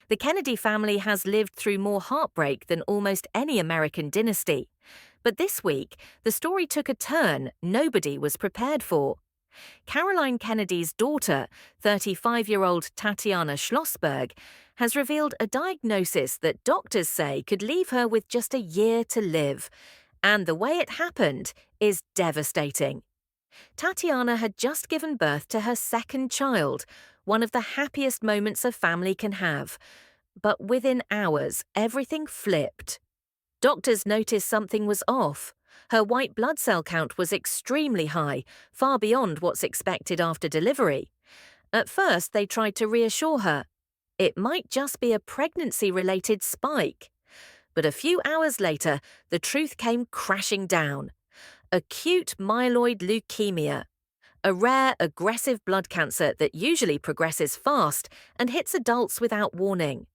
The Kennedy family has lived through more heartbreak than almost any American dynasty. But this week, the story took a turn nobody was prepared for. Caroline Kennedy's daughter, 35-year-old Tatiana Schlossberg, has revealed a diagnosis that doctors say could leave her with just a year to live. And the way it happened is devastating. Tatiana had just given birth to her second child, one of the happiest moments a family can have. But within hours, everything flipped. Doctors noticed something was off. Her white blood cell count was extremely high, far beyond what's expected after delivery. At first, they tried to reassure her. It might just be a pregnancy-related spike. But a few hours later, the truth came crashing down. Acute myeloid leukemia, a rare, aggressive blood cancer that usually progresses fast and hits adults without warning.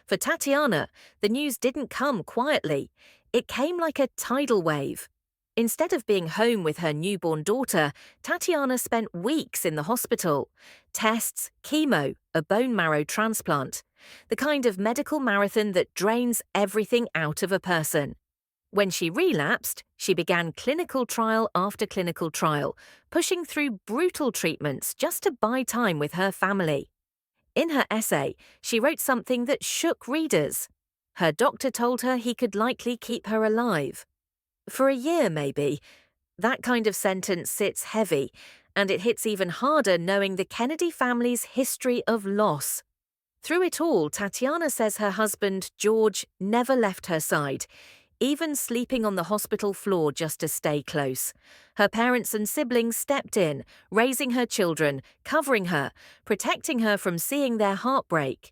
For Tatiana, the news didn't come quietly. It came like a tidal wave. Instead of being home with her newborn daughter, Tatiana spent weeks in the hospital. Tests, chemo, a bone marrow transplant. The kind of medical marathon that drains everything out of a person. When she relapsed, she began clinical trial after clinical trial, pushing through brutal treatments just to buy time with her family. In her essay, she wrote something that shook readers. Her doctor told her he could likely keep her alive. For a year, maybe. That kind of sentence sits heavy, and it hits even harder knowing the Kennedy family's history of loss. Through it all, Tatiana says her husband, George, never left her side, even sleeping on the hospital floor just to stay close. Her parents and siblings stepped in, raising her children, covering her, protecting her from seeing their heartbreak.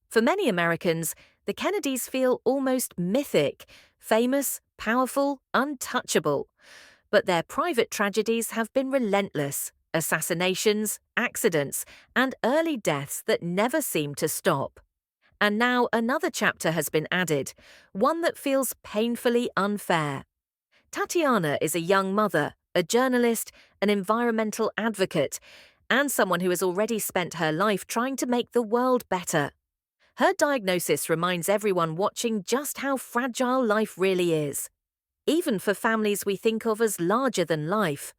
For many Americans, the Kennedys feel almost mythic, famous, powerful, untouchable. But their private tragedies have been relentless. Assassinations, accidents, and early deaths that never seem to stop. And now another chapter has been added, one that feels painfully unfair. Tatiana is a young mother, a journalist, an environmental advocate, and someone who has already spent her life trying to make the world better. Her diagnosis reminds everyone watching just how fragile life really is. Even for families we think of as larger than life.